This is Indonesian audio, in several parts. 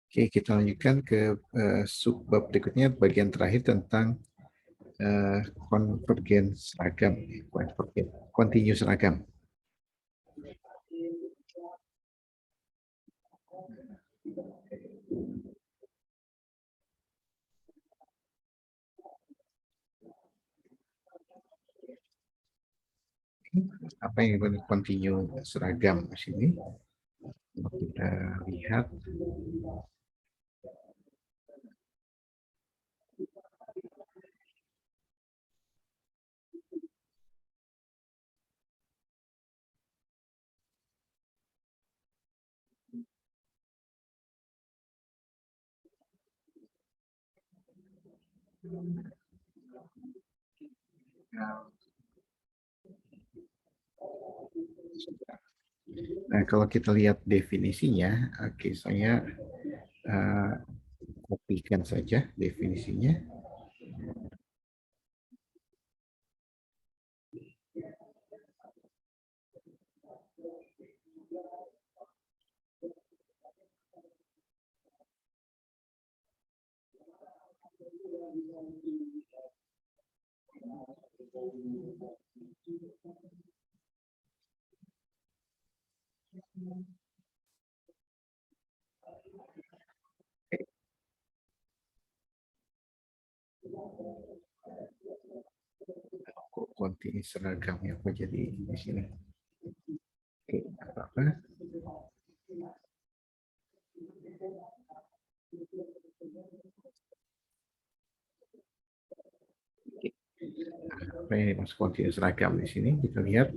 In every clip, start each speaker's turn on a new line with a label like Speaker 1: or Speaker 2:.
Speaker 1: Oke, kita lanjutkan ke subbab berikutnya, bagian terakhir tentang konvergen seragam, kontinu seragam. Apa yang kontinu seragam di sini? Kita lihat. Nah, kalau kita lihat definisinya, oke, saya kopikan saja definisinya. Kok kontinu seragamnya kok jadi di sini? Oke, apa-apa. Apa yang masuk kontinu seragam di sini? Kita lihat.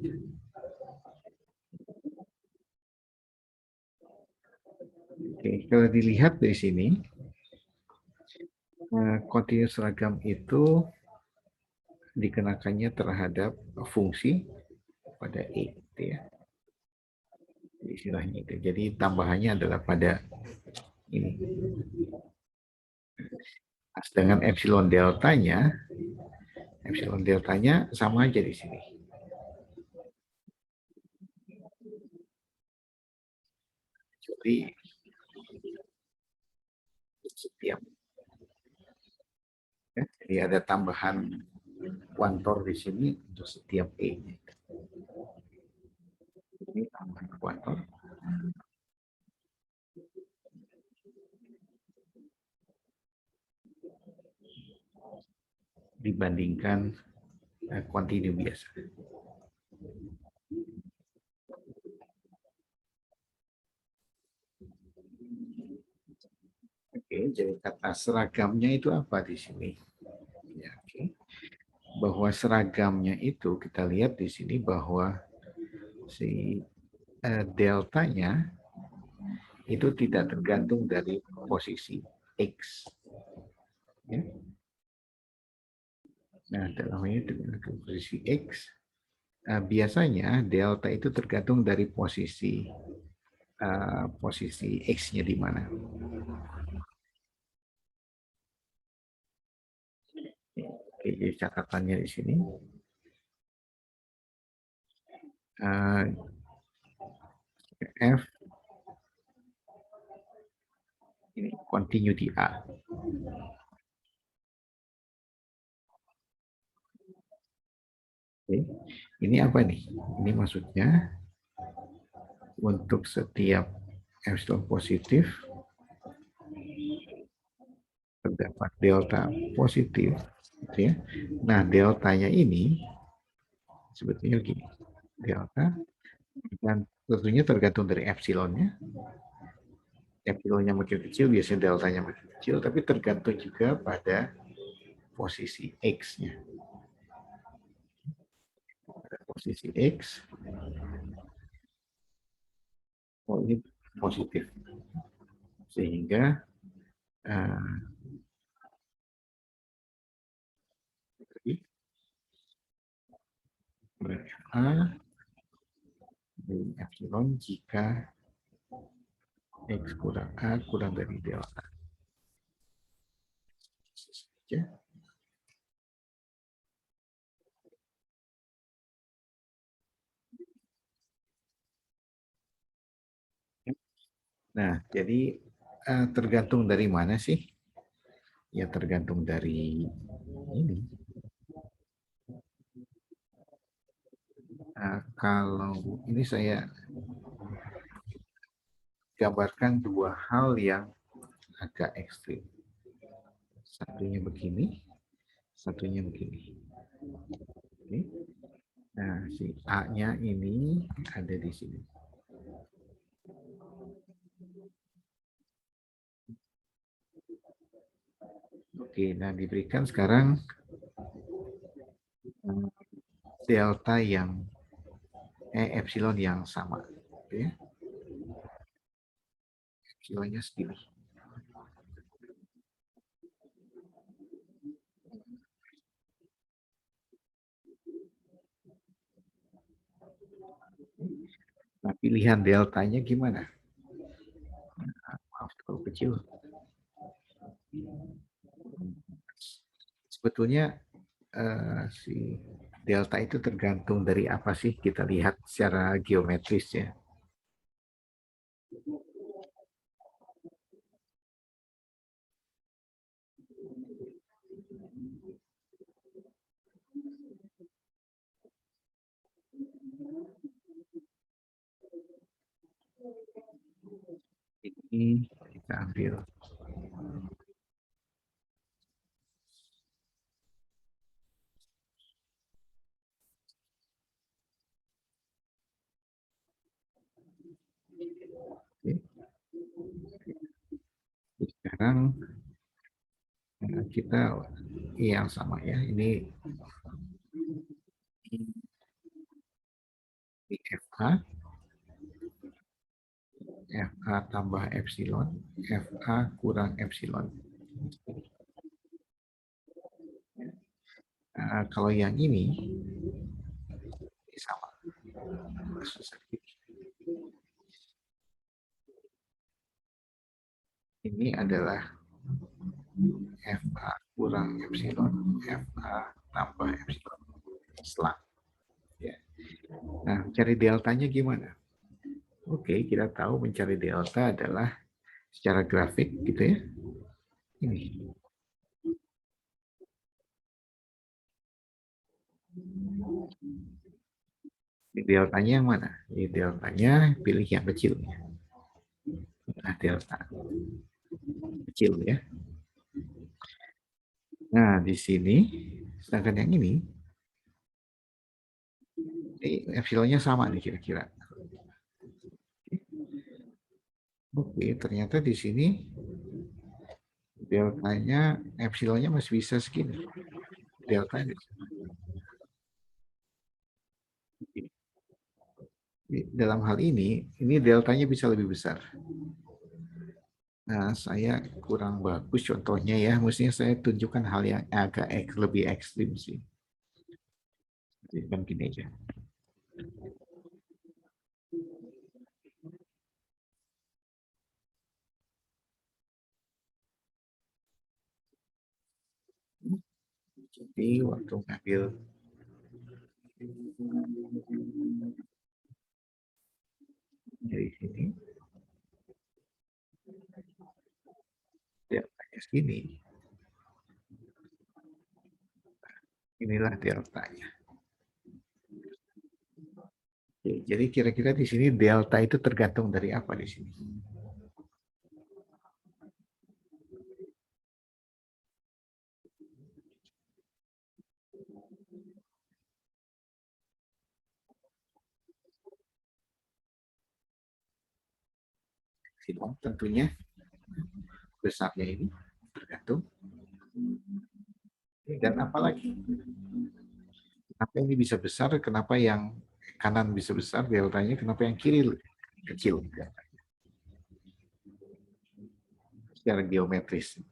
Speaker 1: Oke, kalau dilihat dari sini, kontinu seragam itu dikenakannya terhadap fungsi pada E, gitu ya. Istilahnya itu. Jadi tambahannya adalah pada ini. Sedangkan epsilon deltanya sama aja di sini. Jadi setiap ya, jadi ada tambahan kuantor di sini untuk setiap E. Ini tambahan kuantor. Dibandingkan kontinu biasa. Oke, jadi kata seragamnya itu apa di sini? Ya, oke. Bahwa seragamnya itu kita lihat di sini bahwa si deltanya itu tidak tergantung dari posisi X. Ya. Nah, dalam hal ini dengan posisi X, biasanya delta itu tergantung dari posisi X-nya di mana. Oke, jadi catatannya di sini. F ini continue di A. Oke. Ini apa nih? Ini maksudnya untuk setiap epsilon positif terdapat delta positif, gitu ya. Nah, deltanya ini sebetulnya gini, delta dan tentunya tergantung dari epsilonnya. Epsilonnya makin kecil, biasanya deltanya makin kecil, tapi tergantung juga pada posisi X-nya. Posisi X, oh ini positif. Sehingga A dari epsilon jika X kurang A kurang dari delta. Ya. Nah, jadi Tergantung dari mana sih? Ya tergantung dari ini. Kalau ini saya gambarkan dua hal yang agak ekstrim. Satunya begini, satunya begini. Oke. Nah, si A-nya ini ada di sini. Oke, nah diberikan sekarang delta yang epsilon yang sama. Oke. Epsilonnya segini. Nah, pilihan deltanya gimana? Maaf, terlalu kecil. Sebetulnya si delta itu tergantung dari apa sih kita lihat secara geometris ya. Ini kita ambil. Oke. Sekarang kita yang sama ya. Ini FA, FA tambah epsilon, FA kurang epsilon. Kalau yang ini sama. Ini adalah FA kurang epsilon, FA tambah epsilon. Selang. Ya. Nah, cari deltanya gimana? Oke, kita tahu mencari delta adalah secara grafik gitu ya. Ini. Ini deltanya yang mana? Ini deltanya pilih yang kecil. Nah, delta kecil ya. Nah, di sini sedangkan yang ini epsilonnya sama nih kira-kira. Oke, ternyata di sini deltanya epsilonnya masih bisa segini. Deltanya dalam hal ini deltanya bisa lebih besar. Nah, saya kurang bagus contohnya ya. Mestinya saya tunjukkan hal yang agak lebih ekstrim sih. Kan gini aja. Jadi waktu ngambil dari sini, deltanya segini. Inilah deltanya. Oke, jadi kira-kira di sini delta itu tergantung dari apa di sini? Epsilon tentunya besarnya ini tergantung. Dan apalagi kenapa ini bisa besar, kenapa yang kanan bisa besar deltanya, kenapa yang kiri kecil secara geometris.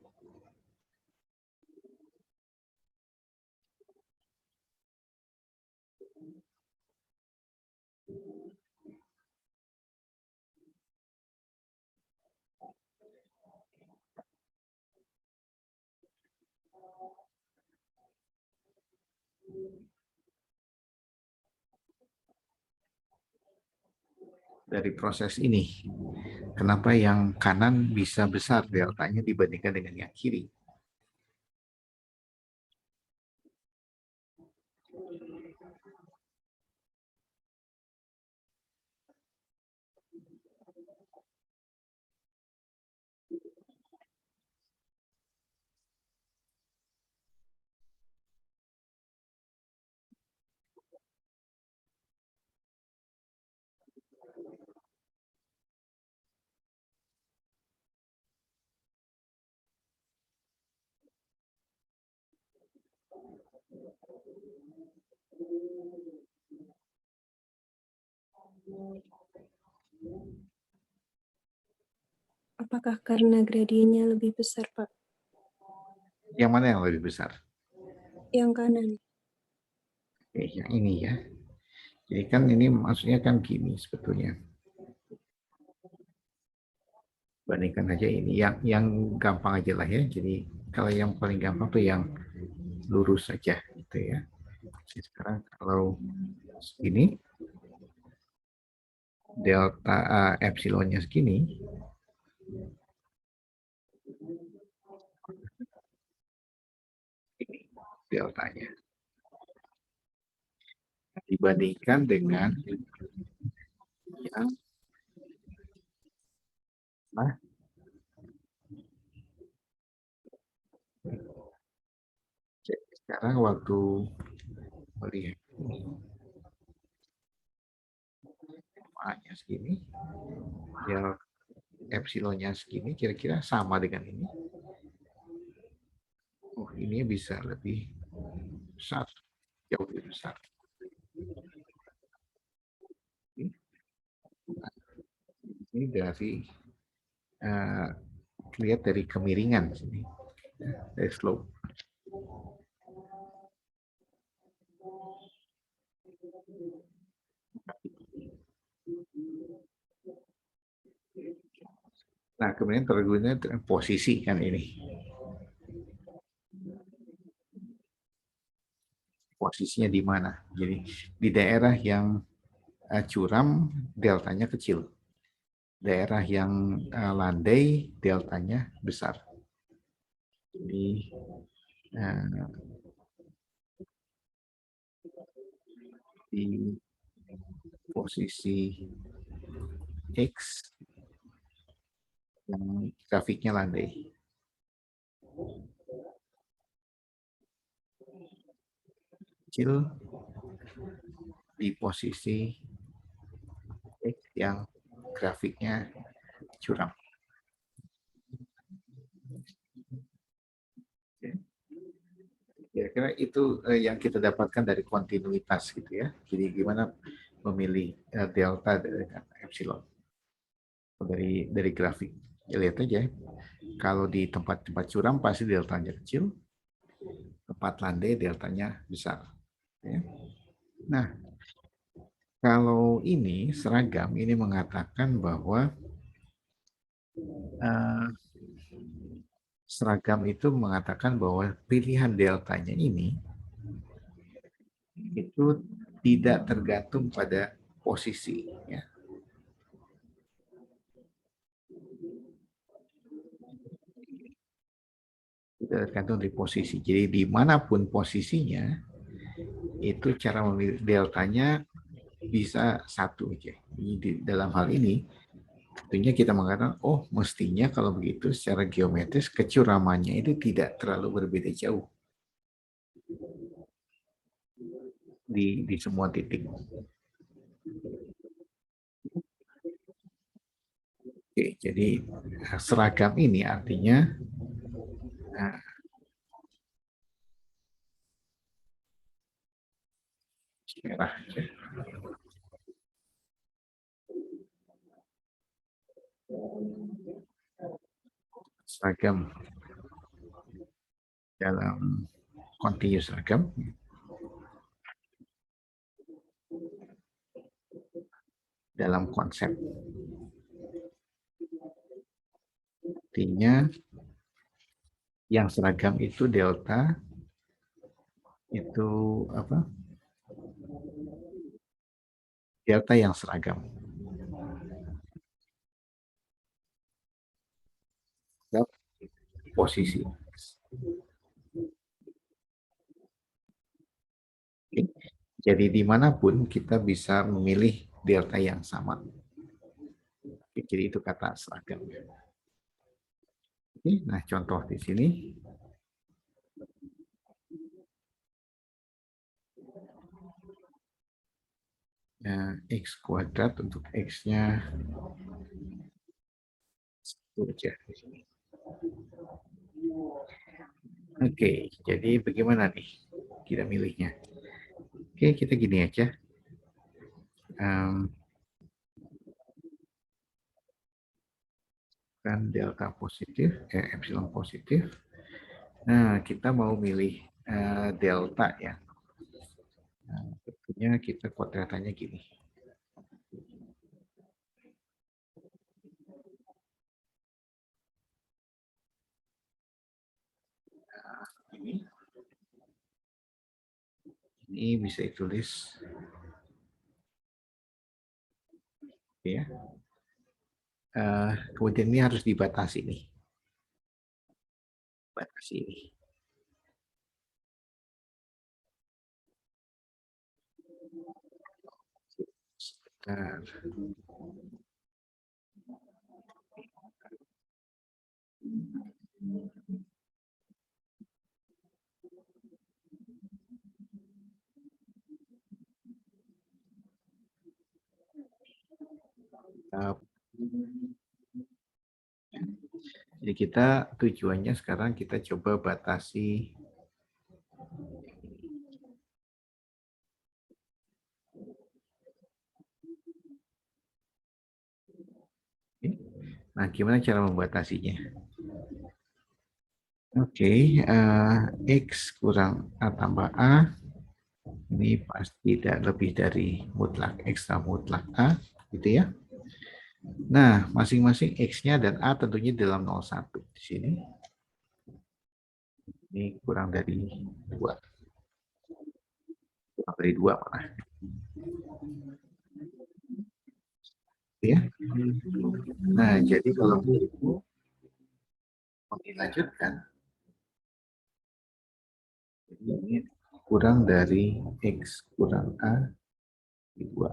Speaker 1: dari proses ini. Kenapa yang kanan bisa besar deltanya dibandingkan dengan yang kiri?
Speaker 2: Apakah karena gradiennya lebih besar, Pak?
Speaker 1: Yang mana yang lebih besar?
Speaker 2: Yang kanan.
Speaker 1: Oke, yang ini ya. Jadi kan ini maksudnya kan gini sebetulnya. Bandingkan aja ini. Yang gampang aja lah ya. Jadi kalau yang paling gampang tuh yang lurus saja gitu ya. Jadi sekarang kalau segini, delta epsilonnya segini, ini deltanya. Dibandingkan dengan yang nah, sekarang waktu melihat A-nya segini, ya epsilonnya segini, kira-kira sama dengan ini. Oh, ini bisa lebih besar, jauh lebih besar. Ini dari lihat dari kemiringan sini, dari slope. Nah, kemudian terguna posisi kan ini. Posisinya di mana? Jadi di daerah yang curam, deltanya kecil. Daerah yang landai, deltanya besar. Jadi di posisi X yang grafiknya landai. Kecil di posisi X yang grafiknya curam. Kira-kira itu yang kita dapatkan dari kontinuitas gitu ya. Jadi gimana memilih delta dengan epsilon dari grafik. Ya, lihat aja. Kalau di tempat-tempat curam pasti deltanya kecil, tempat landai deltanya besar. Ya. Nah, kalau ini seragam, ini mengatakan bahwa seragam itu mengatakan bahwa pilihan deltanya ini itu tidak tergantung pada posisi. Ya. Tidak tergantung dari posisi. Jadi dimanapun posisinya, itu cara memilih deltanya bisa satu aja. Di dalam hal ini, tentunya kita mengatakan, oh mestinya kalau begitu secara geometris kecuramannya itu tidak terlalu berbeda jauh di semua titik. Oke, jadi seragam ini artinya merah. Seragam dalam continuous seragam dalam konsep. Artinya yang seragam itu delta itu apa? Delta yang seragam. posisi. Oke. Jadi dimanapun kita bisa memilih delta yang sama. Oke, jadi itu kata seragam. Oke, nah contoh di sini. Nah, X kuadrat untuk X-nya 1 aja di sini. Oke, jadi bagaimana nih kita milihnya? Oke, kita gini aja. Kan delta positif, epsilon positif. Nah, kita mau milih delta ya. Nah, tentunya kita kuadratannya gini. Nah, ini bisa ditulis ya. Kemudian ini harus dibatasi nih. Batasi ini. Sebentar. Jadi kita tujuannya sekarang kita coba batasi Nah, gimana cara membatasinya? Oke, X kurang A tambah A, ini pasti tidak lebih dari mutlak X tambah mutlak A, gitu ya. Nah, masing-masing X-nya dan A tentunya dalam 01 di sini. Ini kurang dari 2. Kurang dari 2 malah. Ya. Nah, jadi kalau begitu mau dilanjutkan, ini kurang dari X kurang A di 2.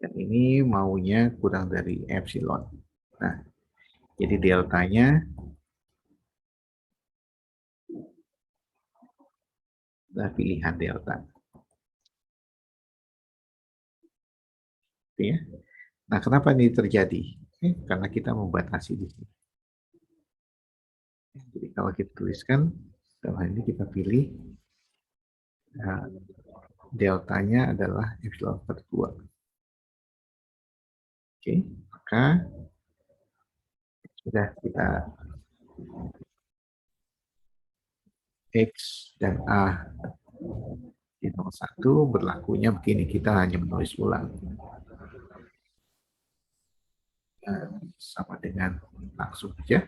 Speaker 1: Dan ini maunya kurang dari epsilon. Nah, jadi deltanya adalah pilihan delta. Ya. Nah, kenapa ini terjadi? Karena kita membatasi di sini. Jadi kalau kita tuliskan, dalam hal ini kita pilih nah, deltanya adalah epsilon per 2. Oke, maka sudah kita X dan A di 01 berlakunya begini, kita hanya menulis ulang. Sama dengan langsung saja.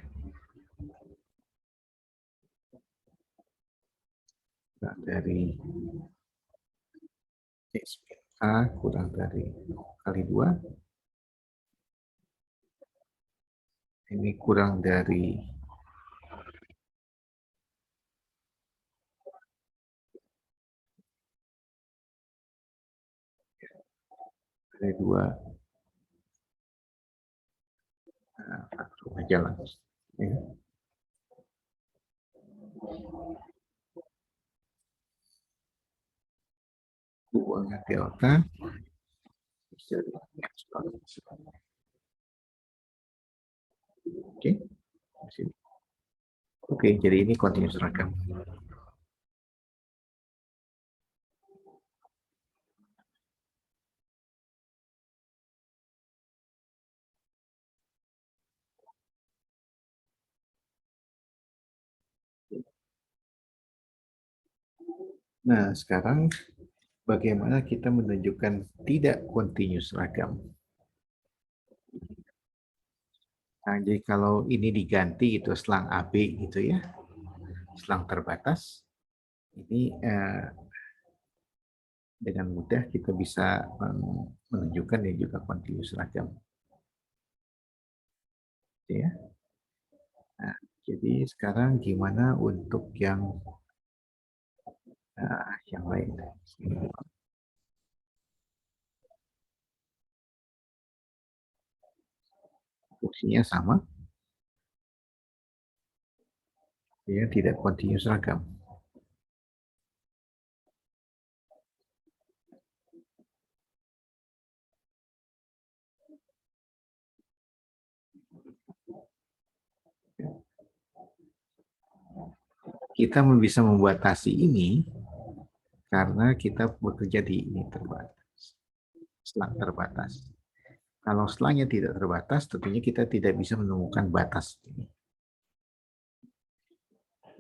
Speaker 1: Dari X A kurang dari 0 kali 2. Ini kurang dari kali 2 langsung aja langsung. Ya. Buangnya delta. Oke. Oke, jadi ini continuous seragam. Nah, sekarang bagaimana kita menunjukkan tidak continuous seragam? Nah, jadi kalau ini diganti itu selang AB gitu ya, selang terbatas, ini dengan mudah kita bisa menunjukkan yang juga continuous seragam. Ya. Nah, Jadi sekarang gimana untuk yang lain? Fungsinya sama, ya tidak continuous ragam. Kita bisa membatasi ini karena kita bekerja di ini terbatas, selang terbatas. Kalau selangnya tidak terbatas, tentunya kita tidak bisa menemukan batas ini.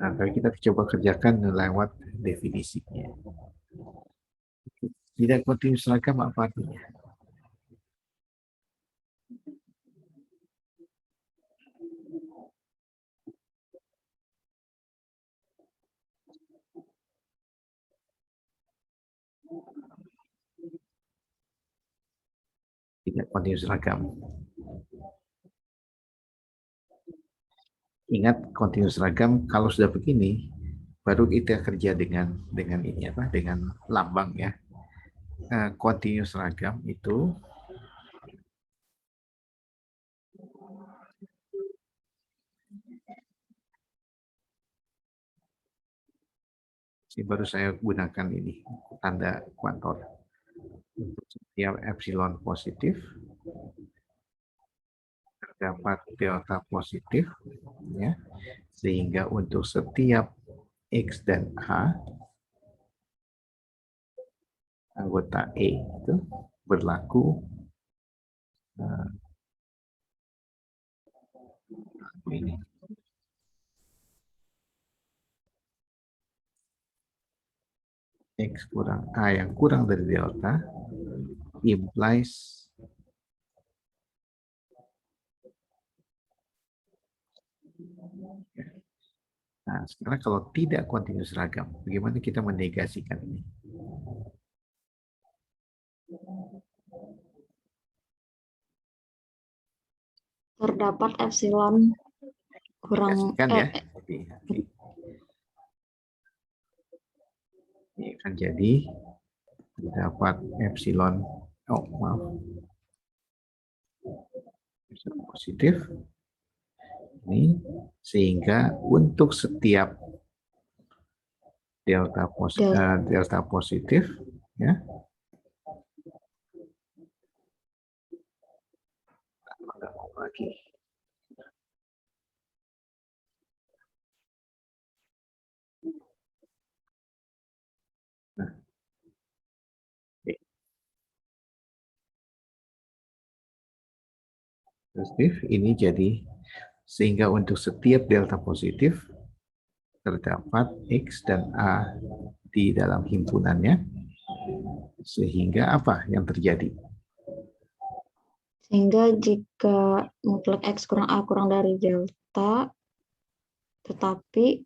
Speaker 1: Nah, kalau kita coba kerjakan lewat definisinya. Tidak continuous ragam apa artinya? Tidak continuous ragam. Ingat continuous ragam kalau sudah begini baru kita kerja dengan ini apa? Dengan lambang ya. Continuous ragam itu baru saya gunakan ini tanda kuantor untuk setiap epsilon positif terdapat delta positif ya, sehingga untuk setiap X dan A anggota E itu berlaku ini X kurang A yang kurang dari delta implies nah sekarang kalau tidak continuous ragam bagaimana kita menegasikan ini?
Speaker 3: Terdapat epsilon kurang
Speaker 1: ya. Ini akan jadi terdapat epsilon positif ini sehingga untuk setiap delta positif ya lagi positif ini jadi sehingga untuk setiap delta positif terdapat X dan A di dalam himpunannya sehingga apa yang terjadi?
Speaker 3: Sehingga jika mutlak X kurang A kurang dari delta tetapi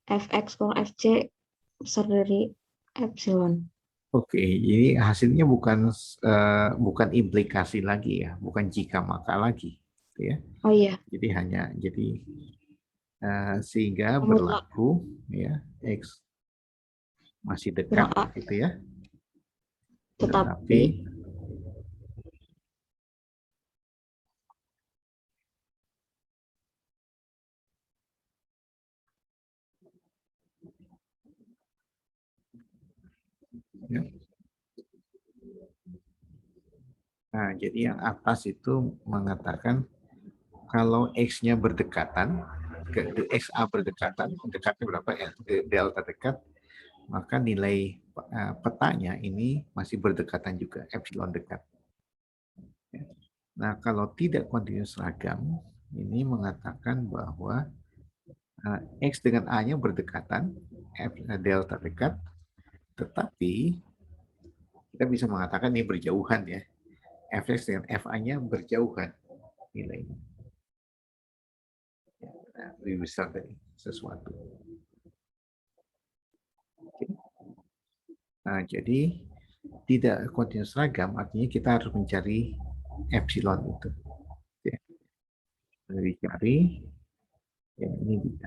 Speaker 3: Fx kurang Fc besar dari epsilon.
Speaker 1: Oke, jadi hasilnya bukan implikasi lagi ya, bukan jika maka lagi, ya.
Speaker 3: Oh iya.
Speaker 1: Jadi sehingga berlaku ya X masih dekat gitu ya. Tetapi ya. Nah, jadi yang atas itu mengatakan kalau X-nya berdekatan, XA berdekatan, dekatnya berapa ya? Delta dekat, maka nilai petanya ini masih berdekatan juga, epsilon dekat. Nah, kalau tidak continuous ragam, ini mengatakan bahwa X dengan A-nya berdekatan, delta dekat, tetapi kita bisa mengatakan ini berjauhan ya. Fx dengan Fa-nya berjauhan nilainya. Nah, lebih besar dari sesuatu. Nah, jadi tidak continuous ragam artinya kita harus mencari epsilon itu. Ya. Dicari Yang ini bisa.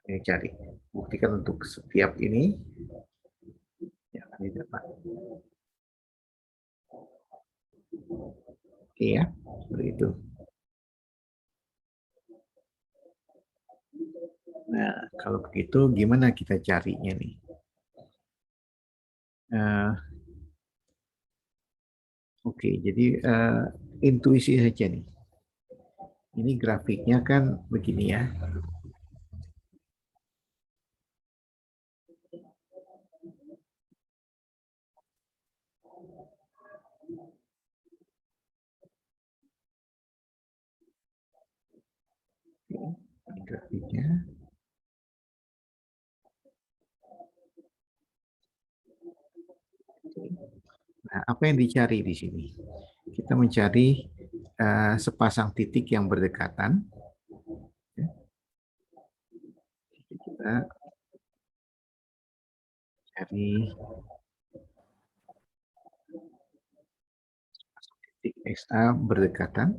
Speaker 1: Ini cari. Buktikan untuk setiap ini. Ya, ini dapat. Oke ya, seperti itu. Nah, kalau begitu gimana kita carinya nih? Oke, jadi intuisi saja nih. Ini grafiknya kan begini ya. Ini grafiknya. Nah, apa yang dicari di sini? Kita mencari sepasang titik yang berdekatan. Kita cari titik XA berdekatan,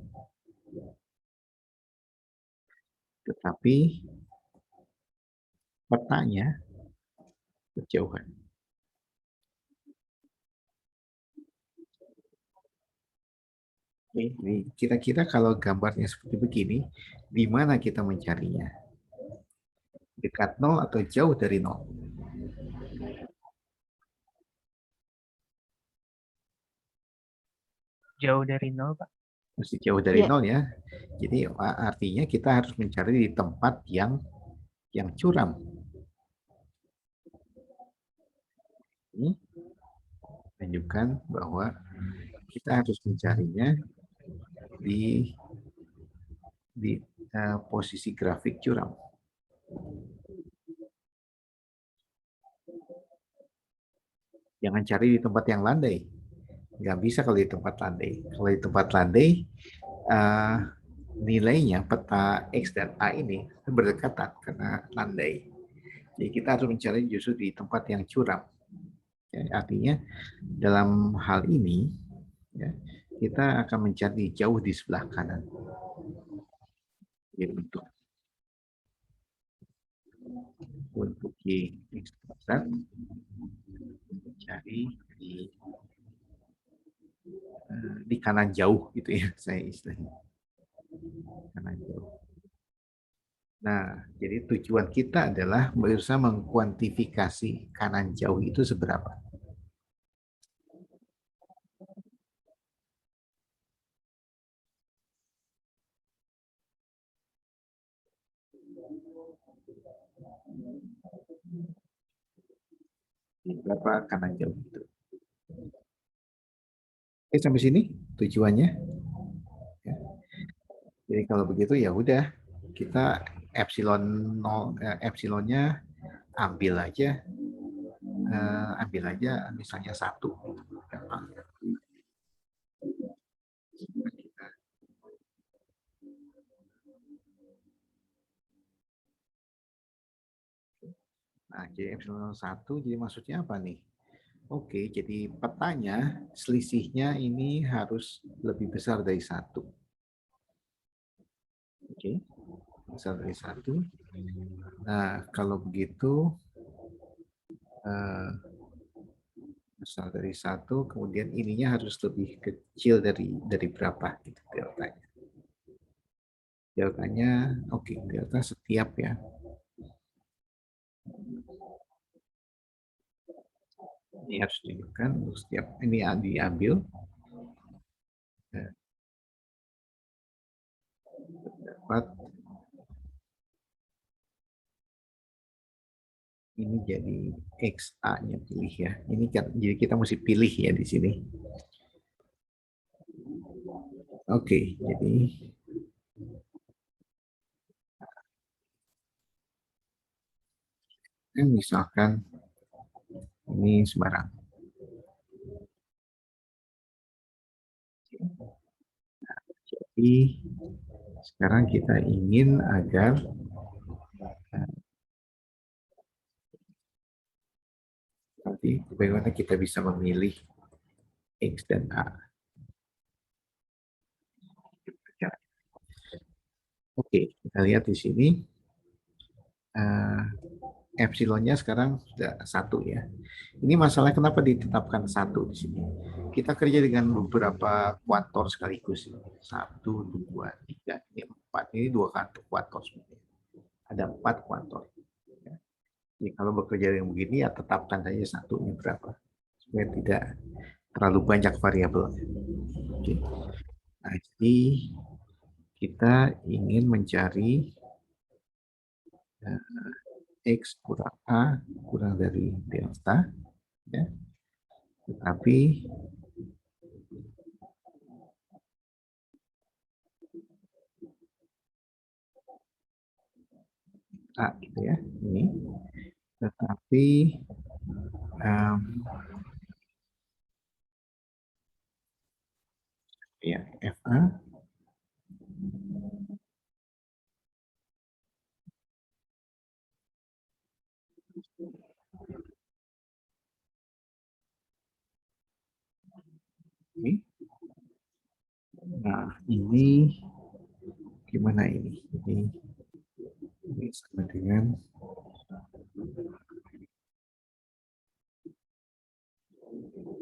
Speaker 1: tetapi petanya berjauhan. Ini kira-kira kalau gambarnya seperti begini, di mana kita mencarinya? Dekat 0 atau jauh dari 0?
Speaker 4: Jauh dari 0, Pak.
Speaker 1: Mesti jauh dari
Speaker 3: Ya.
Speaker 1: 0 ya. Jadi artinya kita harus mencari di tempat yang curam. Ini menunjukkan bahwa kita harus mencarinya di posisi grafik curam. Jangan cari di tempat yang landai. Nggak bisa kalau di tempat landai. Kalau di tempat landai, nilainya peta X dan A ini berdekatan karena landai. Jadi kita harus mencari justru di tempat yang curam. Ya, artinya dalam hal ini ya, kita akan mencari jauh di sebelah kanan. Jadi untuk Y X mencari di kanan jauh gitu ya, saya istilahnya kanan jauh. Nah, jadi tujuan kita adalah berusaha mengkuantifikasi kanan jauh itu seberapa. Berapa kanan jauh itu. Oke, sampai sini tujuannya. Ya. Jadi kalau begitu ya udah, kita epsilonnya ambil aja misalnya 1. Nah, jadi epsilon 1 jadi maksudnya apa nih? Oke, jadi petanya selisihnya ini harus lebih besar dari 1. Oke, besar dari 1. Nah, kalau begitu besar dari 1, kemudian ininya harus lebih kecil dari berapa gitu deltanya. Deltanya, oke, delta setiap ya. Ini harus ditunjukkan untuk setiap ini diambil. Dapat ini jadi XA-nya pilih ya. Ini kan jadi kita mesti pilih ya di sini. Oke, jadi misalkan ini sembarang. Nah, jadi sekarang kita ingin agar nanti bagaimana kita bisa memilih X dan A. Oke, kita lihat di sini epsilonnya sekarang sudah 1 ya. Ini masalah kenapa ditetapkan 1 di sini. Kita kerja dengan beberapa kuator sekaligus. 1, 2, 3, ini 4. Ini 2 kartu kuator sebenarnya. Ada 4 kuator. Ya. Jadi kalau bekerja dengan begini ya tetapkan saja 1 ini berapa. Supaya tidak terlalu banyak variabel. Oke. Nah, jadi kita ingin mencari X kurang A kurang dari delta, ya. Tetapi A gitu ya, ini. Tetapi um, ya FA ini. Nah, ini gimana ini? Ini sama dengan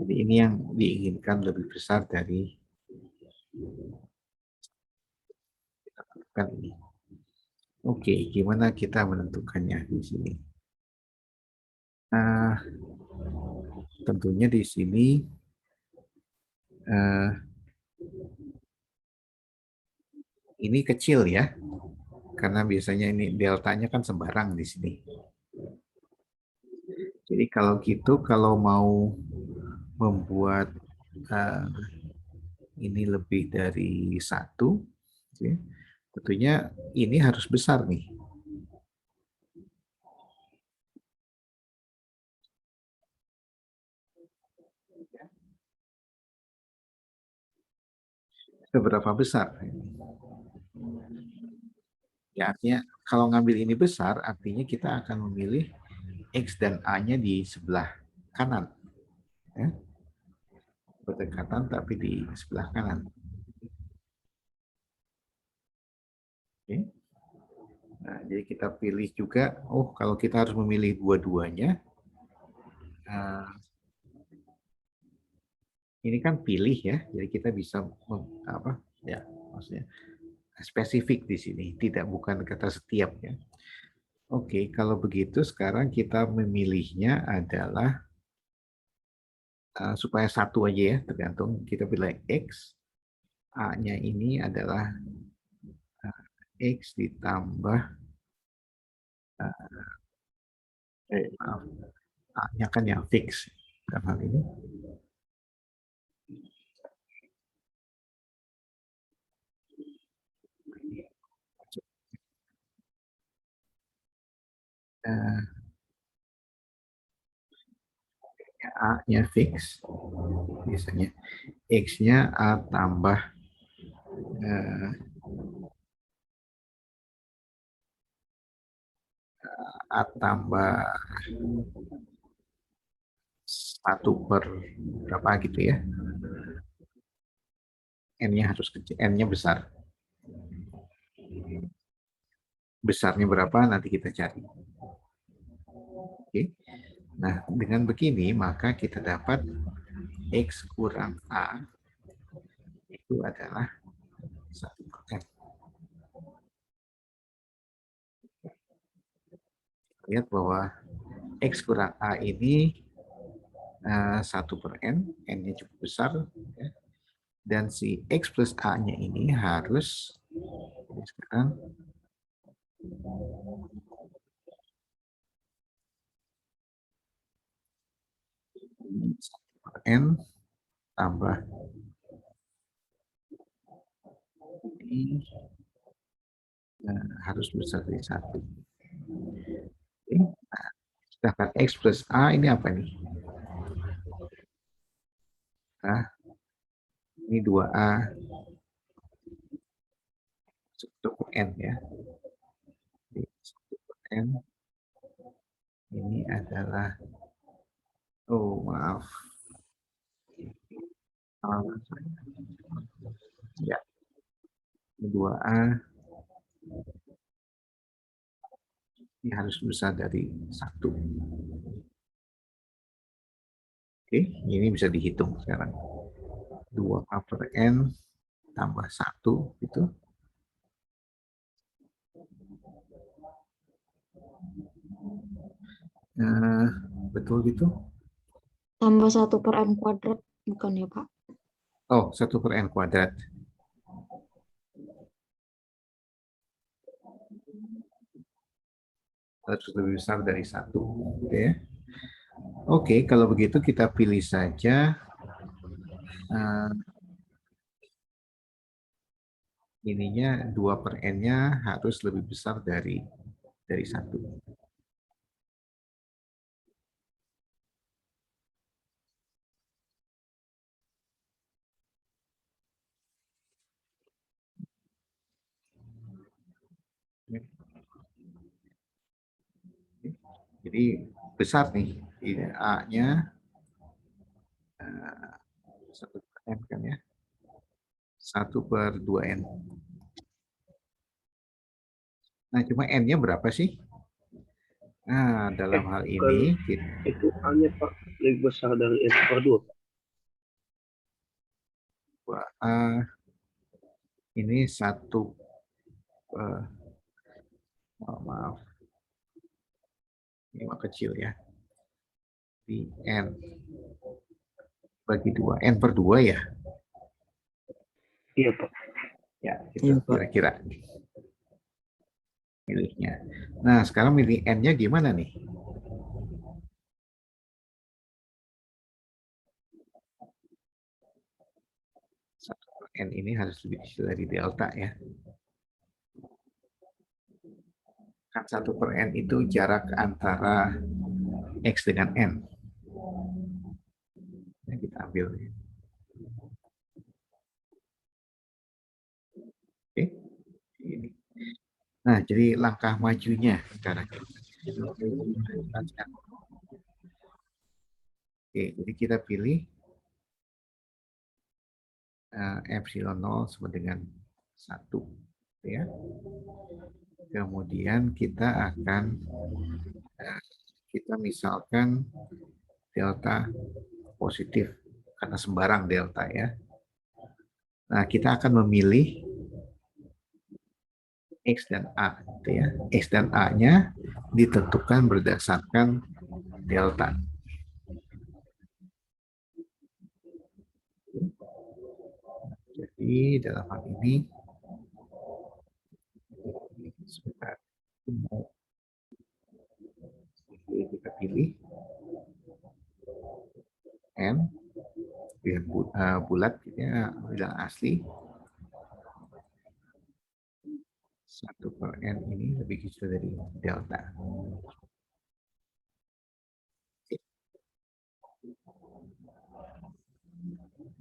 Speaker 1: jadi ini yang diinginkan lebih besar dari kan ini. Oke, gimana kita menentukannya di sini? Nah, tentunya di sini ini kecil ya, karena biasanya ini deltanya kan sembarang di sini. Jadi kalau gitu, kalau mau membuat ini lebih dari 1, ya, tentunya ini harus besar nih. Seberapa besar? Ya, artinya kalau ngambil ini besar, artinya kita akan memilih X dan A-nya di sebelah kanan. Ya. Berdekatan tapi di sebelah kanan. Oke. Nah, jadi kita pilih juga, oh kalau kita harus memilih dua-duanya, ini kan pilih ya, jadi kita bisa apa ya, maksudnya spesifik di sini, tidak bukan kata setiap ya. Oke, kalau begitu sekarang kita memilihnya adalah supaya 1 aja ya, tergantung kita pilih X, A-nya ini adalah X ditambah maaf, A-nya kan yang fix dalam hal ini. A-nya fix, biasanya X-nya A tambah A tambah 1 per berapa gitu ya. N-nya harus kecil, N-nya besar. Besarnya berapa nanti kita cari. Oke. Nah, dengan begini maka kita dapat X kurang A itu adalah 1/n. Lihat bahwa X kurang A ini 1/n, N-nya cukup besar, ya. Dan si X plus A-nya ini harus, sekarang, N tambah ini harus besar dari 1. Nah, sedangkan X plus A ini apa nih? Nah, ini 2A cukup N ya. N ini adalah, oh maaf, ya, 2A Ini harus besar dari 1. Oke, ini bisa dihitung sekarang. 2A per N tambah 1 gitu. Betul gitu?
Speaker 3: Tambah 1 per N kuadrat, bukan ya, Pak?
Speaker 1: Oh, 1 per N kuadrat. Harus lebih besar dari 1. Oke. Oke, kalau begitu kita pilih saja ininya 2 per N-nya harus lebih besar dari 1. Jadi besar nih, ini A-nya 1 per N kan ya. 1 per 2N. Nah, cuma N-nya berapa sih? Nah, dalam hal
Speaker 4: Bukan,
Speaker 1: ini,
Speaker 4: itu A-nya Pak lebih besar dari N per 2.
Speaker 1: ini 1, maaf, ini kecil ya. Di N bagi 2, N per 2 ya?
Speaker 4: Iya Pak.
Speaker 1: Ya, itu kira-kira milihnya. Nah, sekarang milih N-nya gimana nih? N ini harus lebih kecil dari delta ya. Kan 1 per N itu jarak antara X dengan N. Nah, kita ambil. Oke. Ini. Nah, jadi langkah majunya sekarang. Oke, jadi kita pilih epsilon 0 sama dengan 1. Ya. Kemudian kita akan kita misalkan delta positif karena sembarang delta ya. Nah, kita akan memilih X dan A gitu ya. X dan A-nya ditentukan berdasarkan delta. Jadi dalam hal ini sebentar. Kita pilih N dengan bulat ya, bilang asli. 1 per N ini lebih kecil dari delta.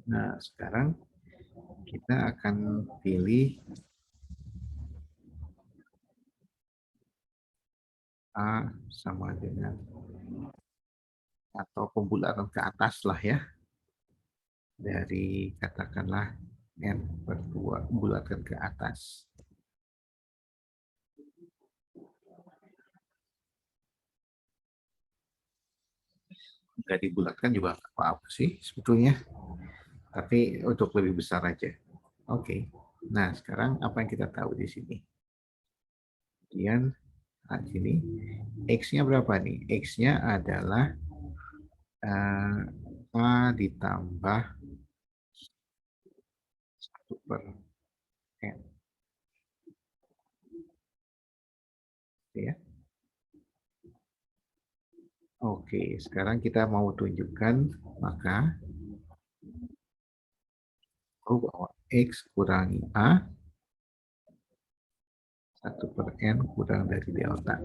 Speaker 1: Nah, sekarang kita akan pilih A sama dengan atau pembulatan ke atas lah ya. Dari katakanlah N per 2 bulatkan ke atas. Nggak dibulatkan juga apa-apa sih sebetulnya. Tapi untuk lebih besar aja. Oke. Nah, sekarang apa yang kita tahu di sini? Kemudian sini X-nya berapa nih? X-nya adalah A ditambah 1 per N. Ya. Oke, sekarang kita mau tunjukkan maka bahwa X kurangi A 1 per N kurang dari delta.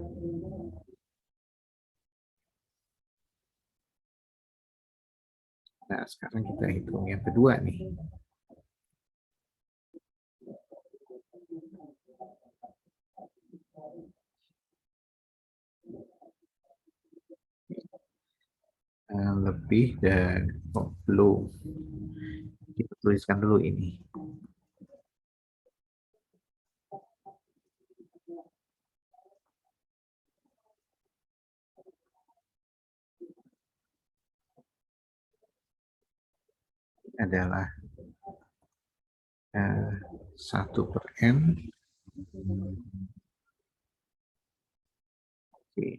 Speaker 1: Nah, sekarang kita hitung yang kedua nih. Lebih dan belum. Kita tuliskan dulu ini. adalah 1/n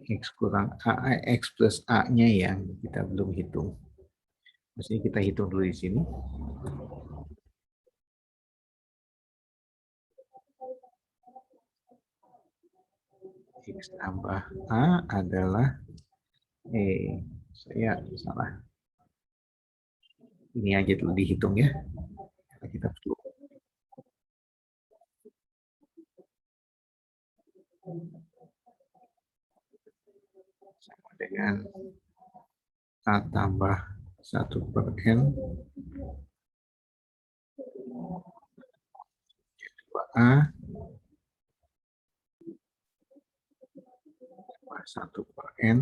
Speaker 1: X kurang A, X plus A-nya yang kita belum hitung. Mesti kita hitung dulu di sini. X tambah A adalah, saya salah. Ini aja dulu dihitung ya. Kita perlu. Sama dengan A tambah 1/n 2A 1/n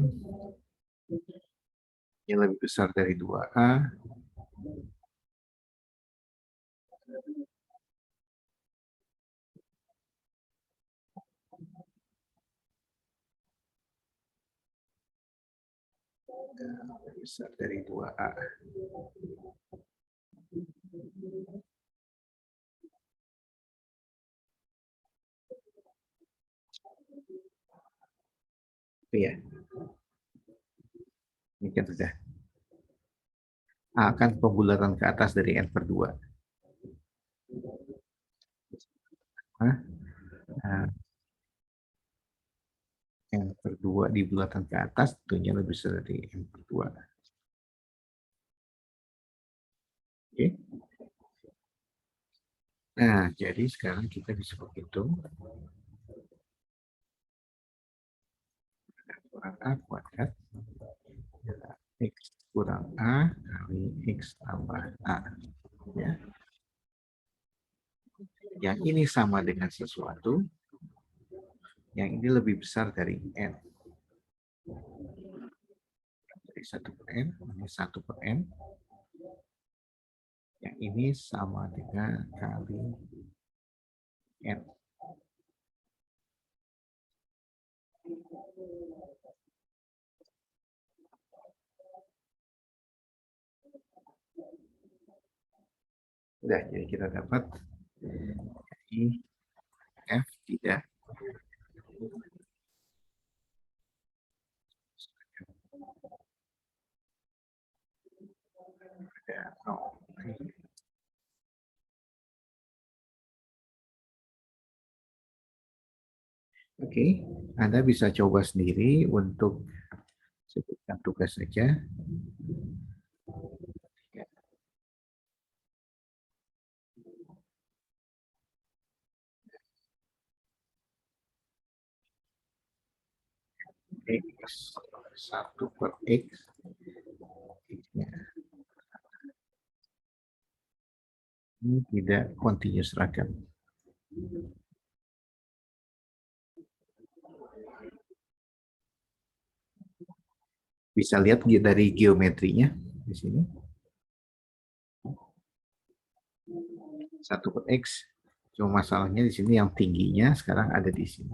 Speaker 1: yang lebih besar dari 2A lebih besar dari 2A. Iya. Ini kan sudah. A kan pembulatan ke atas dari N/2. Nah, N/2 di bulatan ke atas tentunya lebih besar dari N/2. Oke. Nah, jadi sekarang kita bisa menghitung kurang A kuadrat adalah X kurang A kali X tambah A. Ya. Yang ini sama dengan sesuatu, yang ini lebih besar dari N. Dari 1/n, ini 1/n. Yang ini sama dengan kali N. Udah, jadi kita dapat I F tidak ada 0. Oke, Anda bisa coba sendiri untuk sebutkan tugas saja. X 1/X. Ini tidak continuous ragam. Bisa lihat dari geometrinya di sini. 1/X. Cuma masalahnya di sini yang tingginya sekarang ada di sini.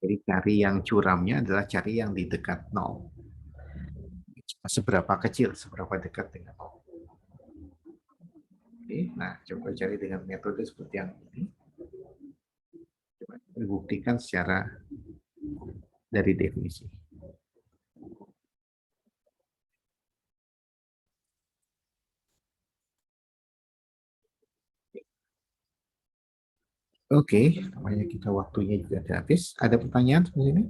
Speaker 1: Jadi cari yang curamnya adalah cari yang di dekat 0. Seberapa kecil, seberapa dekat dengan 0. Oke, nah coba cari dengan metode seperti yang ini. Coba dibuktikan secara dari definisi. Oke, namanya kita waktunya juga sudah habis. Ada pertanyaan seperti ini?